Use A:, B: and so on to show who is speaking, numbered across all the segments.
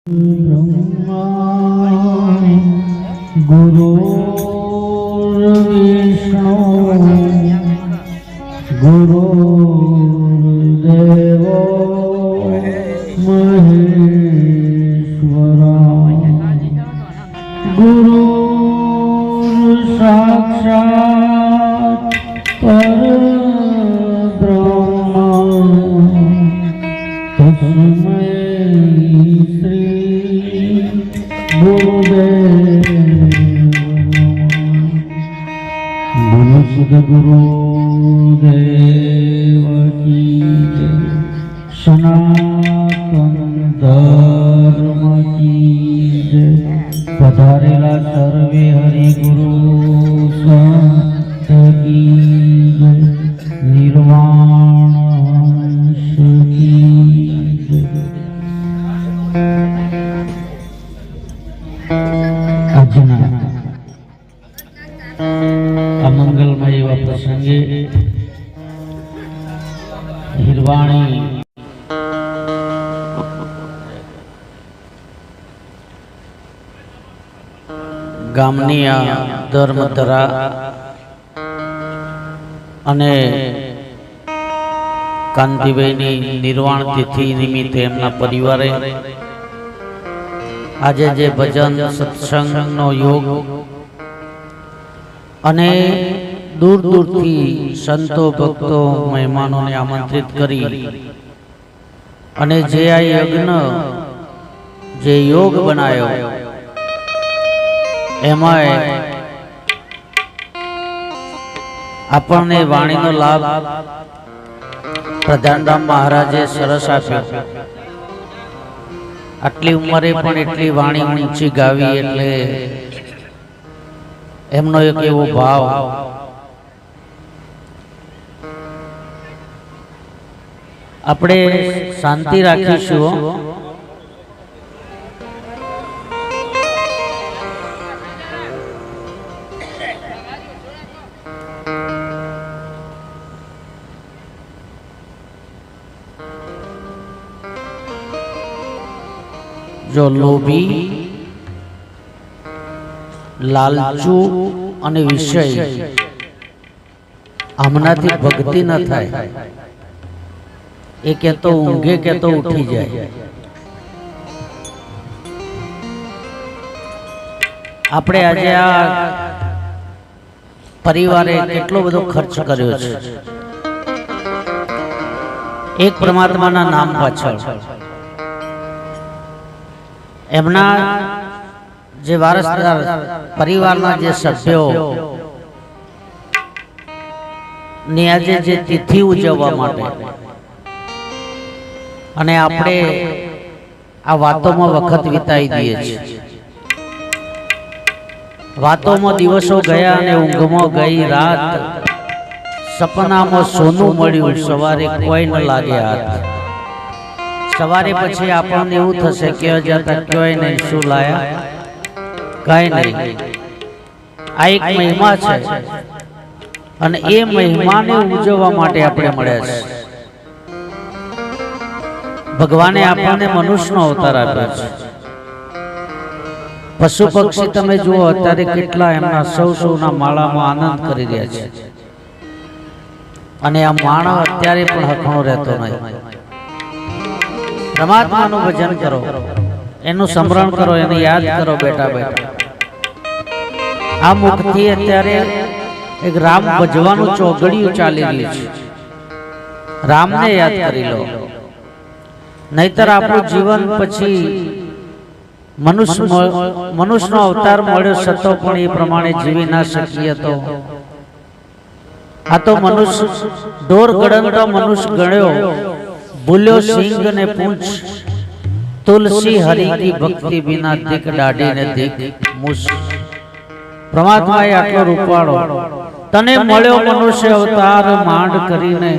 A: ब्रह्मा गुरुर्विष्णु गुरुर्देवो महेश्वरा गुरुर् साक्षात् परब्रह्म तस्मै श्री गुरुदेव बोलो सद्गुरुदेव की जय। सनातन धर्म की जय। पधारेला सर्वे हरिगुरु संत की जय। निर्वाण हंस की जय। આજના આ મંગલમય એવા પ્રસંગે હિરવાણી ગામની આ ધર્મધરા અને કાંતિભાઈની નિર્વાણ તિથિ નિમિત્તે એમના પરિવારે આજે જે ભજન સત્સંગનો યોગ અને દૂર દૂરથી સંતો ભક્તો મહેમાનોને આમંત્રિત કરી અને જે આ યજ્ઞ જે યોગ બનાવ્યો એમાં આપણને વાણીનો લાભ પ્રધાનરામ મહારાજે સરસ આપ્યો। આટલી ઉંમરે પણ એટલી વાણી ઊંચી ગાવી એટલે એમનો એક એવો ભાવ। આપણે શાંતિ રાખીશું। जो लोभी लालचू અને વિષય આમનાથી ભક્તિ ન થાય। એ કેતો ઊંઘે કેતો ઉઠી જાય। આપણે આજે આ પરિવારે કેટલો બધો ખર્ચ કર્યો છે એક પરમાત્માના નામ પાછળ। એમના જે વારસદાર પરિવારના જે સભ્યો ની આજે જે તિથિ ઉજવવા માટે અને આપણે આ વાતોમાં વખત વિતાઈ દઈએ છીએ। વાતોમાં દિવસો ગયા અને ઊંઘમાં ગઈ રાત। સપનામાં સોનું મળ્યું સવારે કોઈ ન લાગે હાથ। સવારે પછી આપણને એવું થશે કે જતા ક્યોય નહીં શું લાયા કઈ નહીં। આ એક મહિમા છે અને એ મહિમાને ઉજવવા માટે આપણે મળ્યા છે। ભગવાને આપણને મનુષ્યનો અવતાર આપ્યો છે। પશુ પક્ષી તમે જુઓ અત્યારે કેટલા એમના સૌના માળામાં આનંદ કરી રહ્યા છે અને આ માણસ અત્યારે પણ હખણો રહેતો નહીં। પરમાત્માનું ભજન કરો, એનું સ્મરણ કરો, એને યાદ કરો બેઠા બેઠા। આ મુખથી અત્યારે એક રામ ભજવાનું ચોઘડિયું ચાલી રહ્યું છે। રામને યાદ કરી લો, નહીતર આપણું જીવન પછી મનુષ્યનો અવતાર મળ્યો છતો પણ એ પ્રમાણે જીવી ના શકીએ। તો આ તો મનુષ્ય ઢોર ગણતો મનુષ્ય ગણ્યો, ભૂલ્યો સિંહ ને પૂંછ। तुलसी हरि की भक्ति बिना दिक डाडी ने दिक मुस। परमात्माए आटलो रूपाळो तने मळ्यो मनुष्य अवतार मांड करीने,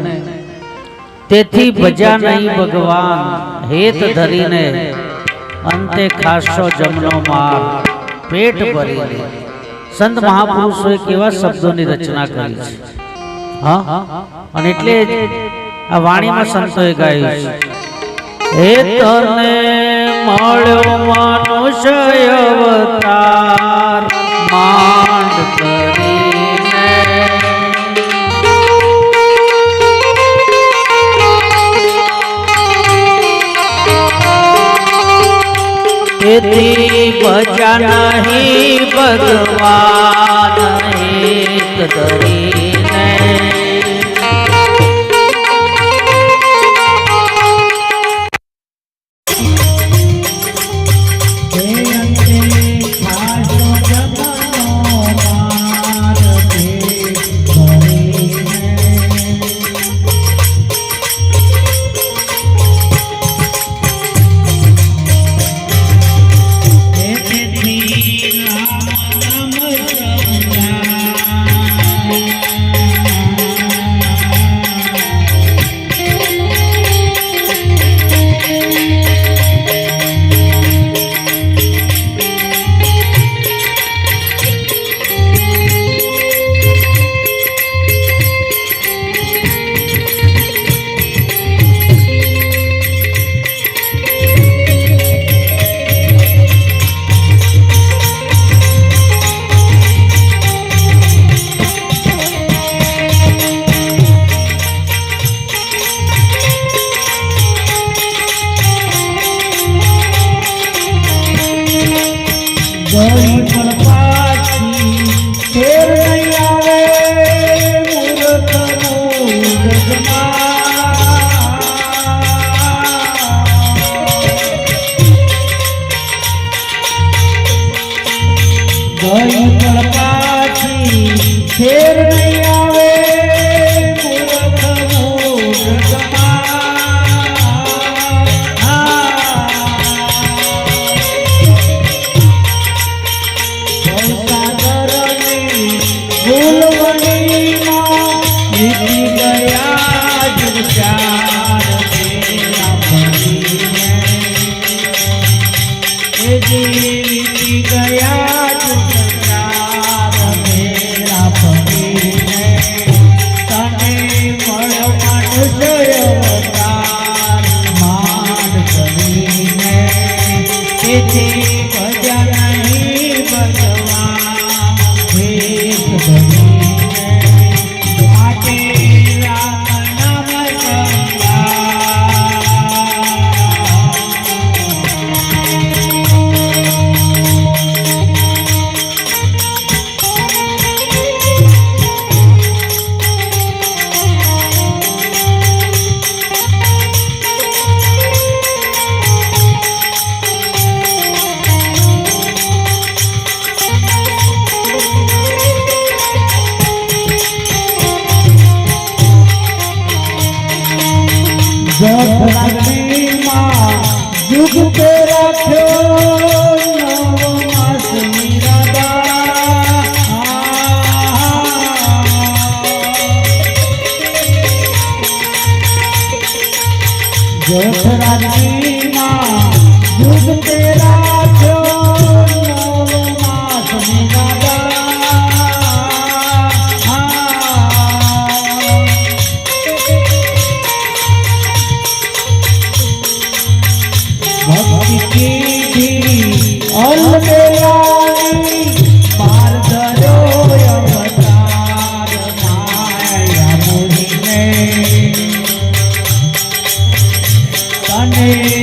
A: तेथी भजा नहीं भगवान हेत धरीने। अंते खासो जमनो मार पेट भरीने। संत महापुरुषोए केवा शब्दोनी रचना करी छे। हाँ अने एटले आ वाणीमां संतोए गायुं छे, हे तने મળ્યો મનુષ્ય અવતાર માંડ કરીને તેથી ભજ્યા નહીં ભગવાન હિત ધરીને
B: Sunday.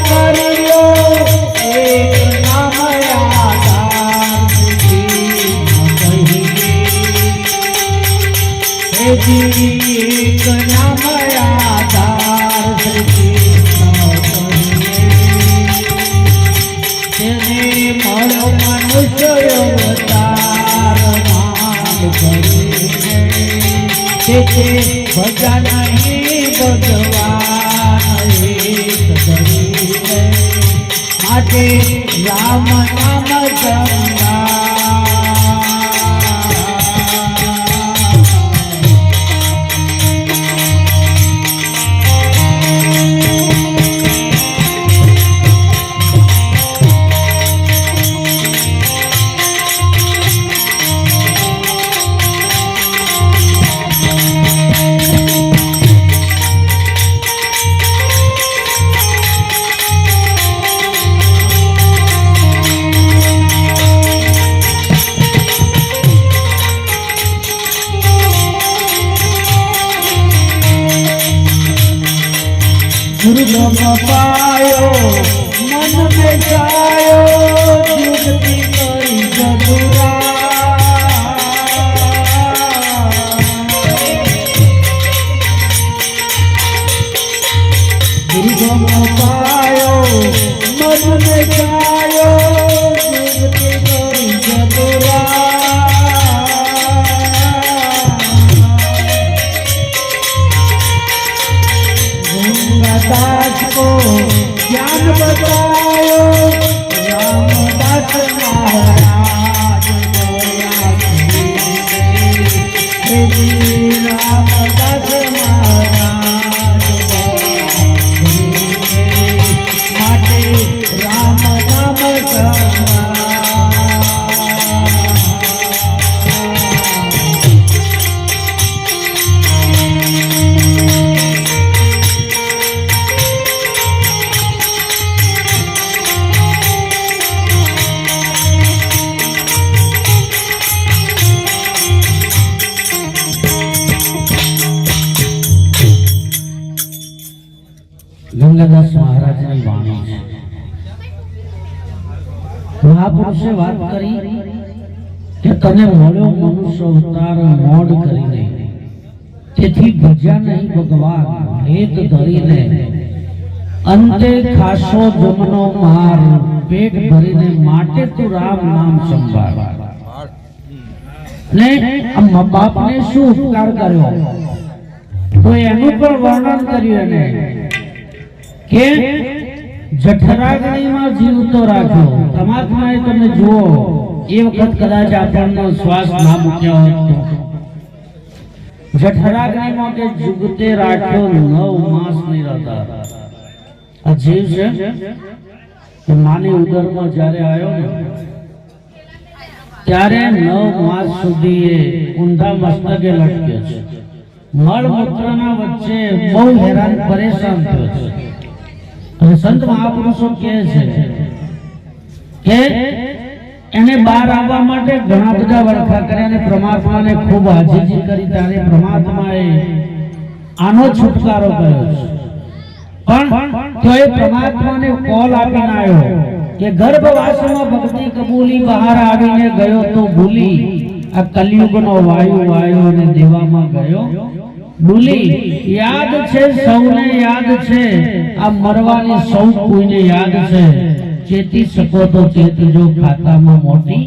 B: કર્યો એક નામ આધાર એક નામ આધાર તેને મળો મનુષ્ય અવતાર નામ કરીને ભજા નહીં ભગવાન એક કરીને માટે રામ નામ જમના ગુરુ પાયો મન બેસાયો જુગતી કરી જગુરા ગુરુ પાયો મન બેસાયો જુગતી કરી જગુરા दास को ज्ञान बतायो रामदास महाराज रामदास महाराज माटे राम नाम ગંગાદાસ મહારાજની વાણી છે. મહાપુરુષે વાત કરી કે તને મળ્યો મનુષ્ય અવતાર મોડ કરીને તેથી ભજ્યા નહીં ભગવાન હેત ધરીને અંતે ખાસો જમનો માર પેટ ભરીને માટે તું રામ નામ સંભાળ ને મા બાપને શું ઉપકાર કર્યો તો એનું પણ વર્ણન કર્યું ને કે જઠરાગ્નિમાં જીવતો રાખ્યો. પરમાત્માએ તમે જુઓ એ વખત કદાચ આપણનો શ્વાસ ના મૂક્યો હોત તો જઠરાગ્નિમાં કે જુગતે રાખ્યો 9 માસ નહીં રહેતા. આ જીવ છે કે માની ઉદરમાં જ્યારે આવ્યો ને ત્યારે 9 માસ સુધી એ ઊંધા મસ્તકે લટક્યો છે. મળ મૂત્રના વચ્ચે બહુ હેરાન પરેશાન થયો છે. અને સંત મહાપુરુષો કહે છે કે એને બહાર આવવા માટે ઘણા બધા વળખા કર્યા અને પરમાત્માને ખૂબ આજીજી કરી ત્યારે પરમાત્માએ આનો છુટકારો કર્યો છે. પણ તો એ પરમાત્માને કોલ આપીને આવ્યો કે ગર્ભવાસમાં ભક્તિ કબૂલી બહાર આવીને ગયો તો ભૂલી આ કલયુગનો વાયુ અને દેવામાં ગયો ભૂલી. યાદ છે સૌને યાદ છે આ મરવાની સૌ કોઈને યાદ છે. ચેતી શકો તો ચેતજો ખાતામાં મોટી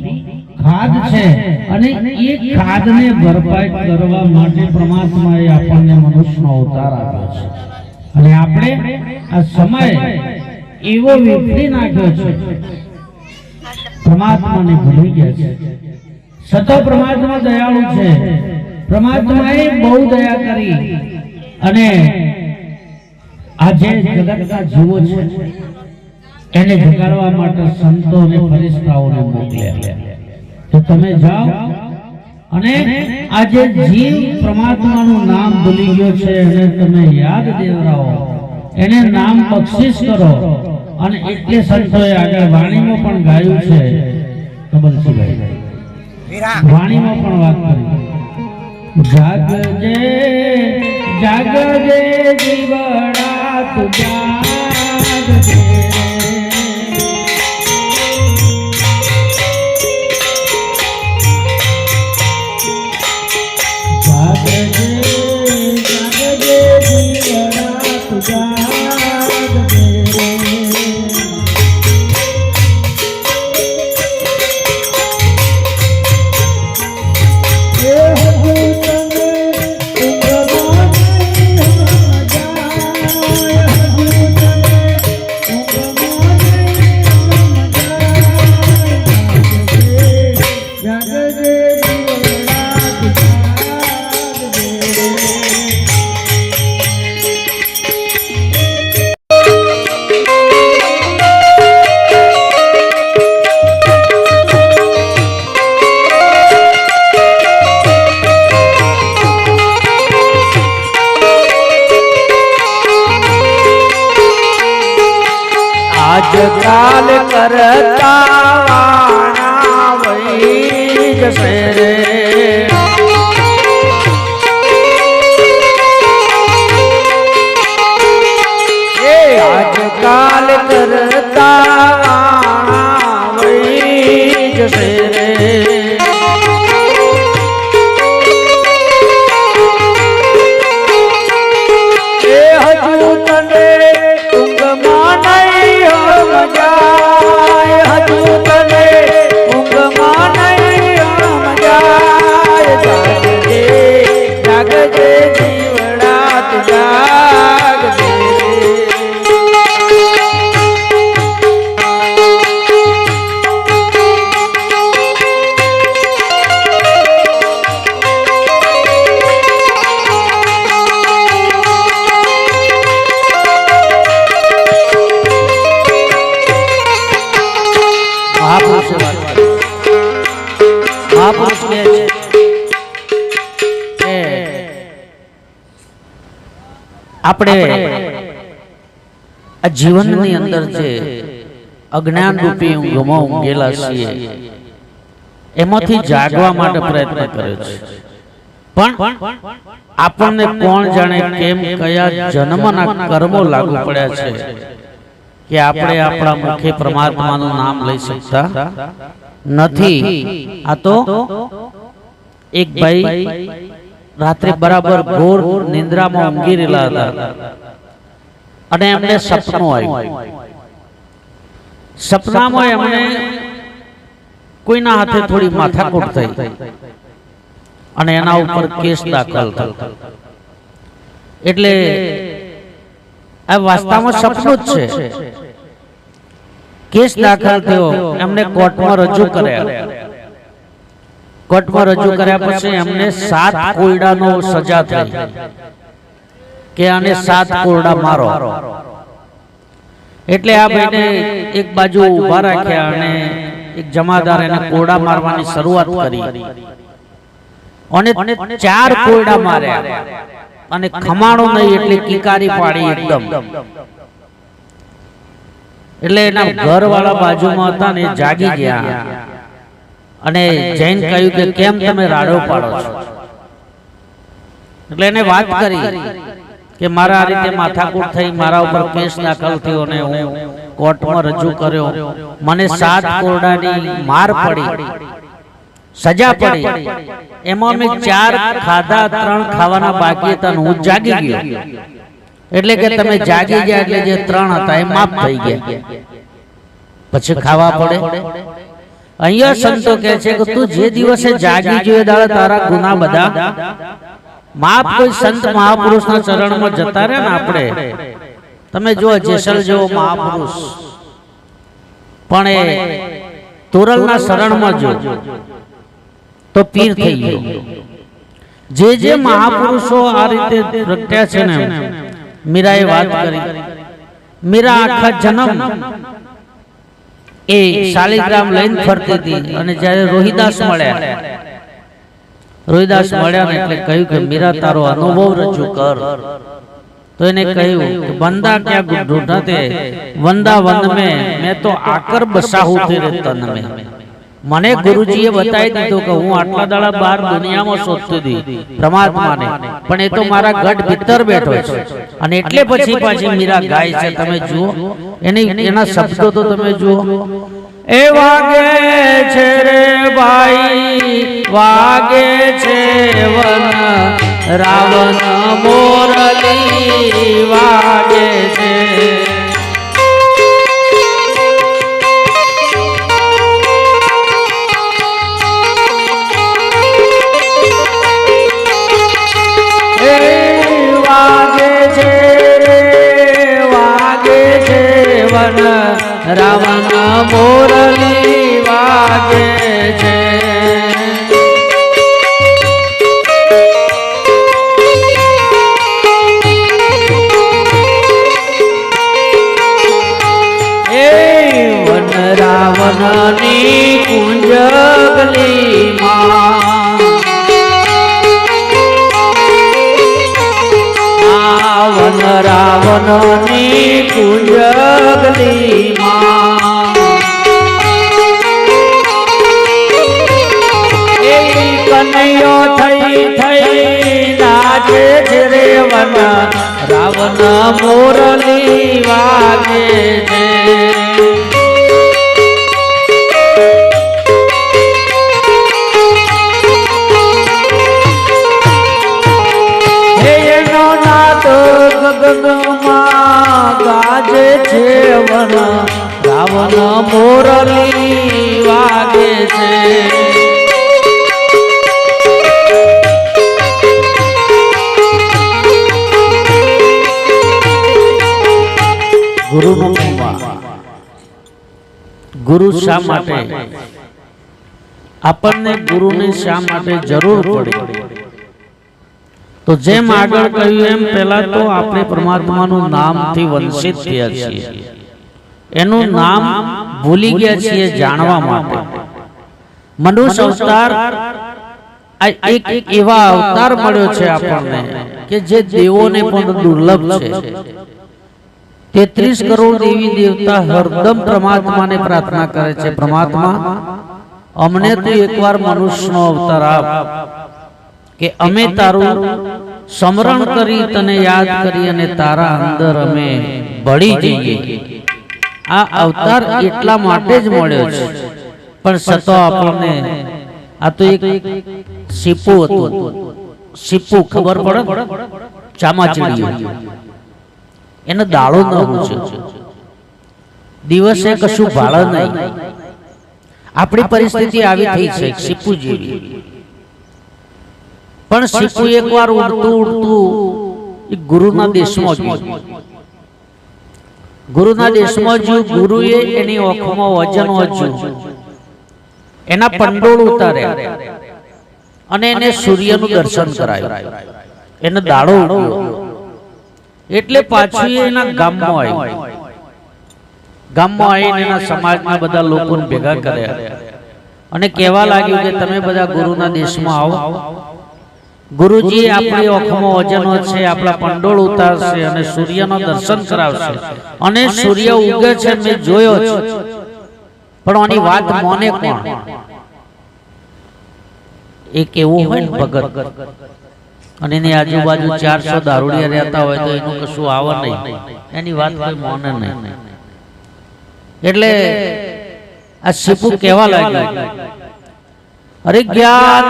B: ખાદ છે અને એ ખાદને ભરપાઈ કરવા માટે પરમાત્માએ આપણને મનુષ્યનો અવતાર આપ્યો છે. અને આપણે આ સમય એવો વિફરી નાખ્યો છે પરમાત્માને ભૂલી ગયા છે. સતો પરમાત્મા દયાળુ છે. પરમાત્માએ બહુ દયા કરી અને આજે જગતના જીવો છે એને જગાડવા માટે સંતો અને ફરિશ્તાઓને મોકલ્યા તો તમે જાઓ અને આજે જીવ પરમાત્માનું નામ ભૂલી ગયો છે એને તમે યાદ દેવરાવો, એને નામ બક્ષિસ કરો. અને એટલે સંતોએ આગળ વાણીમાં પણ ગાયું છે. કબલસિંહભાઈ વાણીમાં પણ વાત કરી જાગજે જાગજે જીવડા તું જાગજે
A: આજકાલ કરતા વાણા વહી જશે રે આજકાલ કરતા વાણા વહી જશે રે હજુ તને ઊંઘમાં નહીં મજાય હજુ તને ઊંઘમાં નહીં મજાય જાગજે જાગજે જીવડા તું જાગજે મહાપુરુષ કહે છે આપણે આ જીવનની અંદર જે અજ્ઞાન રૂપી ઊંઘમાં ઊંઘેલા છીએ એમાંથી જાગવા માટે પ્રયત્ન કર્યો છે પણ આપણને કોણ જાણે કેમ કયા જન્મના કર્મો લાગુ પડ્યા છે કે આપણે આપણા મુખે પરમાત્માનું નામ લઈ શકતા નથી આ તો એક ભાઈ રાત્રે બરાબર ઘોર નિંદ્રામાં ઊંઘી રહેલા હતા અને એમને સપનું આવ્યું સપનામાં એમને કોઈના હાથે થોડી માથાકૂટ થઈ અને એના ઉપર કેસ દાખલ થયો એટલે આ વાસ્તવમાં સપનું જ છે કેસ દાખલ થયો એમને કોર્ટમાં રજૂ કર્યા કોર્ટમાં રજૂ કર્યા પછી એમને 7 કોયડાનો સજા થઈ કે આને 7 કોયડા મારો એટલે આ ભાઈને એક બાજુ ઊભા રાખ્યા અને એક જમાદાર એને કોયડા મારવાની શરૂઆત કરી અને 4 કોયડા માર્યા અને ખમાણો નહીં એટલે કિકારી પાડી એકદમ એટલે એના ઘરવાળા બાજુમાં હતા ને જાગી ગયા અને જૈન કહ્યું કે કેમ તમે રાડો પાડો છો એટલે એને વાત કરી કે મારા આ રીતે માથાકૂટ થઈ મારા ઉપર કેસ દાખલ થયો અને હું કોર્ટમાં રજૂ કર્યો મને 7 કોરડાની માર પડી સજા પડી એમાં મેં 4 ખાધા 3 ખાવાના બાકી હતા હું જાગી ગયો એટલે કે તમે જાગી ગયા એટલે જે 3 હતા એ માફ થઈ ગયા પછી ખાવા પડે અહીંયા સંતો કહે છે કે તું જે દિવસે જાગી જોઈએ દાડા તારા ગુનાહ બધા માફ કોઈ સંત મહાપુરુષના ચરણમાં જતા રહે ને આપણે તમે જો જેસલ જેવો મહાપુરુષ પણ એ તોરલના શરણમાં જો તો પીર થઈ ગયો જે મહાપુરુષો આ રીતે પ્રગટ્યા છે ને મીરાએ વાત કરી મીરા આખા જન્મ એ શાલિગ્રામ લઈને ફરતી હતી અને જ્યારે રોહિદાસ મળ્યા ને એટલે કહ્યું કે મીરા તારો અનુભવ રજૂ કર તો એને કહ્યું કે બંદા ક્યાં ઢૂંઢતે વંદા વંદ में मैं तो आकर बसा हूं तेरे तन में મને ગુરુજીએ બતાવી દીધું કે હું આટલા દાડા બહાર દુનિયામાં શોધતી હતી પરમાત્માને પણ એ તો મારા ગઢ ભીતર બેઠો છે અને એટલે પછી પાછી મીરા ગાય છે તમે જુઓ એના શબ્દો તો તમે જુઓ એ વાગે છે રે ભાઈ વાગે છે વન રાવણ મોરલી વાગે છે રાવણ મોરલી વાગે છે એ વન રાવણની કુંજગલી માં વન રાવણની કુંજગલી માં ગાવન મોરલી વાગે છે હે એનો નાદ ગગનમાં ગાજે છે વન ગાવન મોરલી વાગે છે ગુરુનો મહિમા ગુરુ શા માટે આપણને ગુરુની શા માટે જરૂર પડી તો જેમ આગળ કહ્યું એમ પહેલા તો આપણે પરમાત્માનું નામથી વંચિત થયા છીએ એનું નામ ભૂલી ગયા છીએ જાણવા માટે મનુષ્ય અવતાર એક એવા અવતાર મળ્યો છે આપણને કે જે દેવોને પણ દુર્લભ છે 33 કરોડ દેવી દેવતા હરદમ પરમાત્માને પ્રાર્થના કરે છે પરમાત્મા અમને તું એકવાર મનુષ્યનો અવતાર આપ કે અમે તારું સ્મરણ કરી તને યાદ કરી અને તારા અંદર અમે ભળી જઈએ આ અવતાર એટલા માટે જ મળ્યો છે પણ સતો આપણને આ તો એક સીપુ હતું સીપુ ખબર પડે ચામાચીડિયું એનો દાડો ન ઊંચો દિવસે કશું ભાળે નહીં આપણી પરિસ્થિતિ આવી થઈ છે સીપુ જેવી પણ સીપુ એકવાર ઉડતું ઉડતું ગુરુના દેશમાં ગયું ગુરુના દેશમાં જ્યું ગુરુએ એની આંખોમાં વજન વધ્યું એના પંડોળ ઉતાર્યા અને એને સૂર્યનું દર્શન કરાયું એને દાડો ઉગ્યો એટલે પાછું એના ગામમાં આવ્યું ગામમાં આવીને એના સમાજના બધા લોકોને ભેગા કર્યા અને કહેવા લાગ્યું કે તમે બધા ગુરુના દેશમાં આવો ગુરુજી આપણી આંખોમાં વજન છે આપણા પંડોળ ઉતારશે અને સૂર્યનો દર્શન કરાવશે અને સૂર્ય ઉગે છે મેં જોયો છે પણ આની વાત મોને કોણ એક એવું હોય ને ભગત અને એની આજુબાજુ 400 દારૂડિયા રહેતા હોય તો એનું કશું આવે નહીં એની વાત કોઈ મોને નહીં એટલે આ સીપુ કહેવા લાગ્યું અરે જ્ઞાન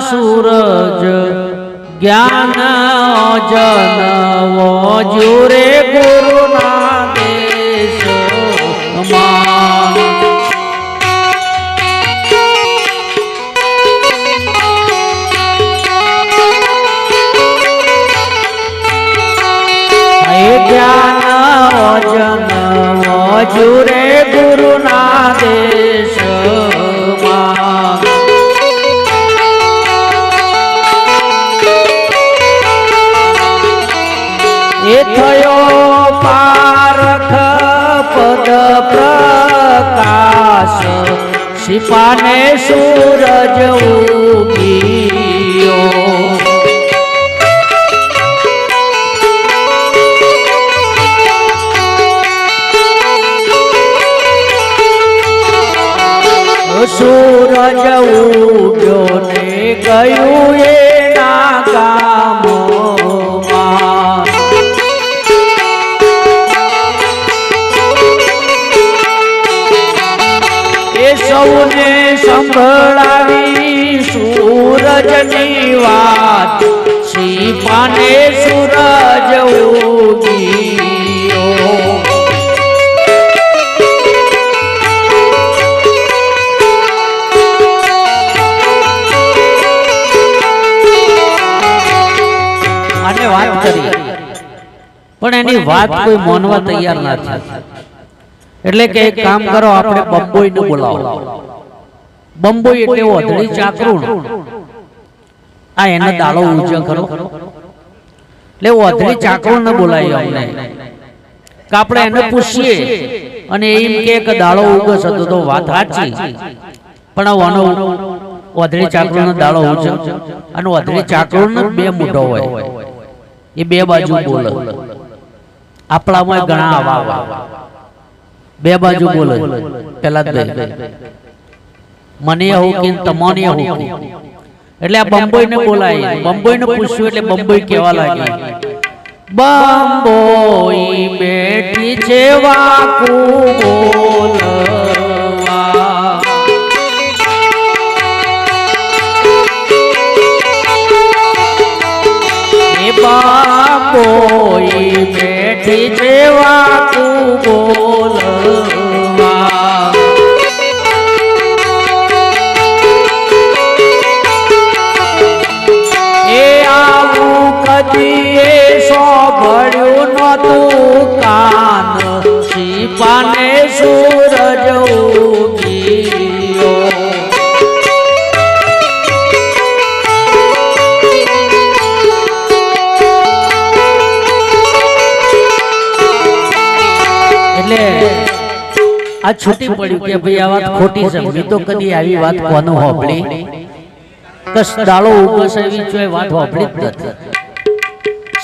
A: સૂરજ જ્ઞાન જનવો જુરે ગુરુના દેશમાં જ્ઞાન જનવો જુરે ગુરુના દેશમાં એ થયો પારખ પદ પ્રકાશ શિપાને સૂરજ ઉગીયો સૂરજ ઉગ્યો ને ગયું એના ગામોમાં એ સૌને સંભળાવી સૂરજની વાત શિપાને સૂરજ ઉગીયો વાત કરી પણ એની વાત કોઈ માનવા તૈયાર ના થયા એટલે કે એક કામ કરો આપણે બંબોઈને બોલાવો બંબોઈ એટલે ઓધળી ચાકરું આ એનો દાડો ઊંચો કરો એટલે ઓધળી ચાકરું ને બોલાવી અમને કે આપણે એને પૂછીએ અને એમ કે દાડો ઉગો છે તો વાત સાચી પણ આનો ઓધળી ચાકરું નો દાડો ઊંચો અને ઓધળી ચાકરું ને બે મોઢો હોય એ બે બાજુ બોલે આપણામાં ઘણા આવા બે બાજુ બોલે પેલા મને આવું કે તમને આવું એટલે આ બંબોઈને બોલાય બંબોઈને પૂછ્યું એટલે બંબોઈ કહેવા લાગી બાંબોઈ બેઠી છે વાકુ બોલવા એ બાંબોઈ બેઠી છે વાકુ બોલવા એ આવું કદી સાંભળ્યું નતું કાન સીપાને સૂરજ ઉગીયો એટલે આ છૂટી પડ્યું કે ભાઈ આ વાત ખોટી છે મેં તો કદી આવી વાત કોનું હોભળી કસ દાડો ઉગસ એવી જો વાત હોભળી જ નથી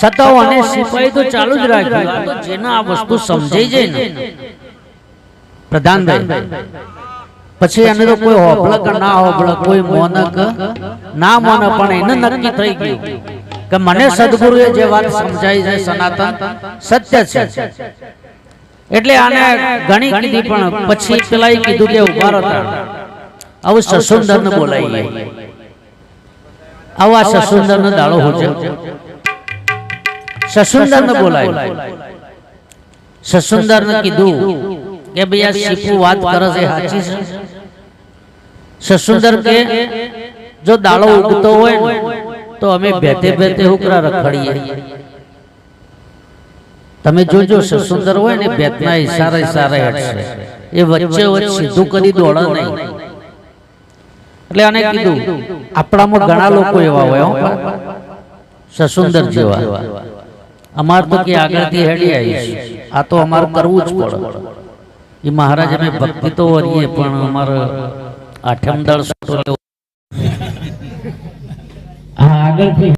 A: સતાઓ અને સિપાહી તો ચાલુ જ રાખ્યું આ તો જેના આ વસ્તુ સમજાઈ જાય ને પ્રધાનભાઈ પછી એને તો કોઈ હોભળક ના હોભળક કોઈ મોનક ના મોન પણ એને નક્કી થઈ ગયું કે મને સદગુરુએ જે વાત સમજાઈ છે સનાતન સત્ય છે એટલે આને ઘણી કીધી પણ પછી પેલા કીધું કે ઉભા હતા આવું સસુંદર ને બોલાઈએ આવા સસુંદર નો દાડો હોજે સસુંદર ને બોલાય સસુંદર ને કીધું કે ભાઈ આ સીપુ વાત કરે છે સાચી છે સસુંદર કે જો દાડો ઉગતો હોય ને તો અમે બેઠે બેઠે હુકરા રખડીએ તમે જોજો સસુંદર હોય ને બેતના ઈશારે ઈશારે હટશે એ વચ્ચે વચ્ચે સીધું કરી દોડે નહીં એટલે આને કીધું આપણામાં ઘણા લોકો એવા હોય સસુંદર જેવા અમાર તો કે આગળથી હેડી આવીશ આ તો અમારે કરવું જ પડે એ મહારાજ અમે ભક્તિ તો વરીએ પણ અમારે આઠમ દળ
B: આગળથી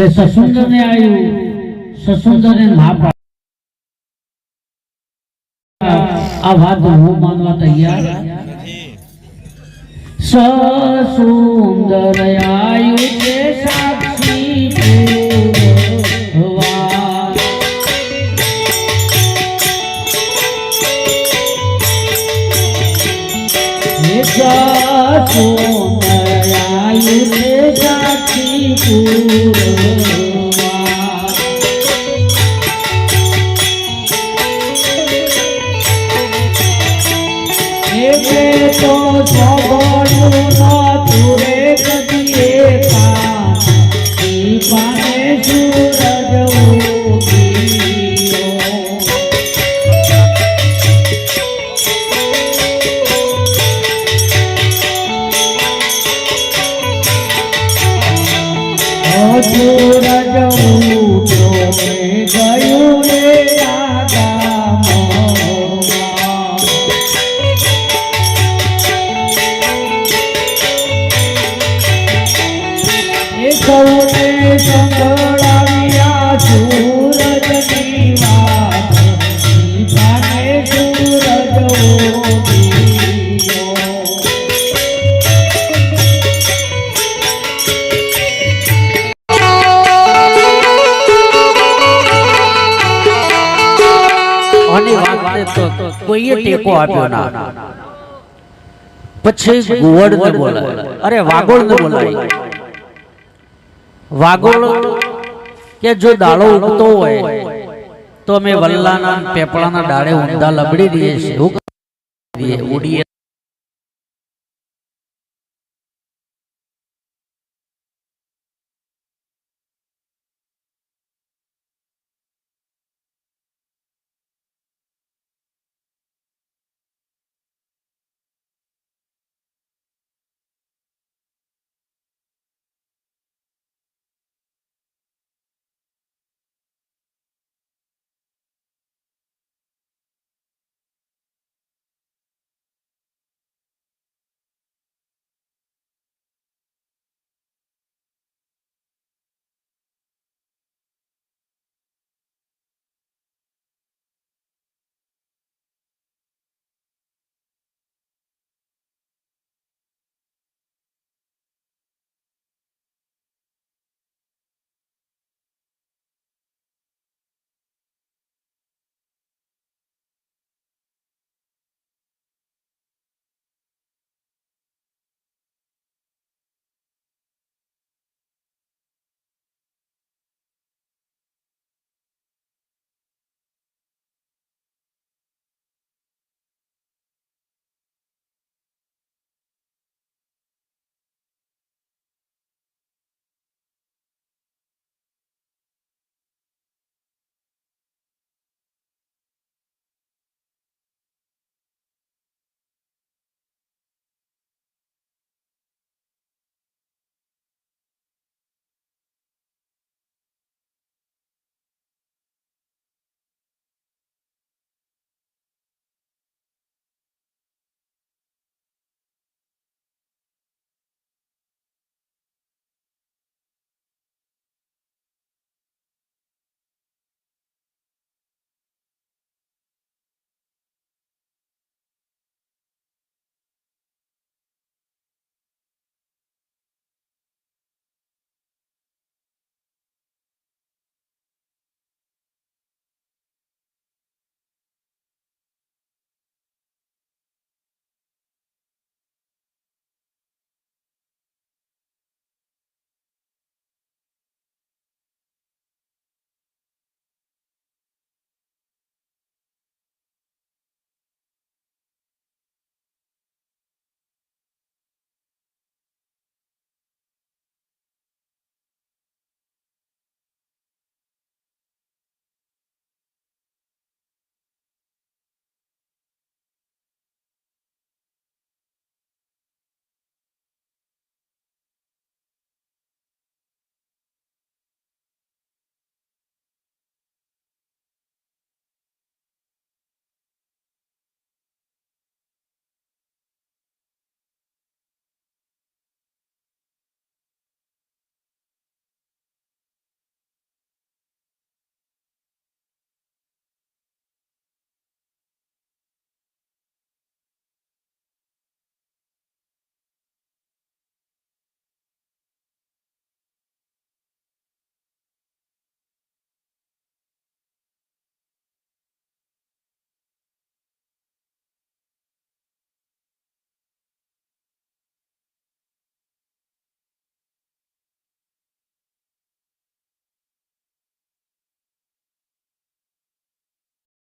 B: એટલે સસુંદર ને આવ્યું સસુંદર ને ના આ વાત હું માનવા તૈયાર સસુંદર આયુ છે સાક્ષી પૂરવા સસુંદર આયુ છે સાક્ષી પૂરવા એટલે તો જગણું નતું રે કદીએ કાન સીપાને સૂરજ ઉગીયો સૂરજ ઉગ્યો ગયું રે સૌને સંગળાવ્યા સૂરજની વાત સીતાને સૂરજ ઉગીયો
A: આની વાતને તો કોઈએ ટેકો આપ્યો ના પછી ગુવડ ને બોલાય અરે વાગોળ ને બોલાય વાગોળ કે જો દાડો ઉગતો હોય તો અમે વલ્લાના પેપળાના ડાળે ઊંધા લબડી દઈએ છીએ ઉડીએ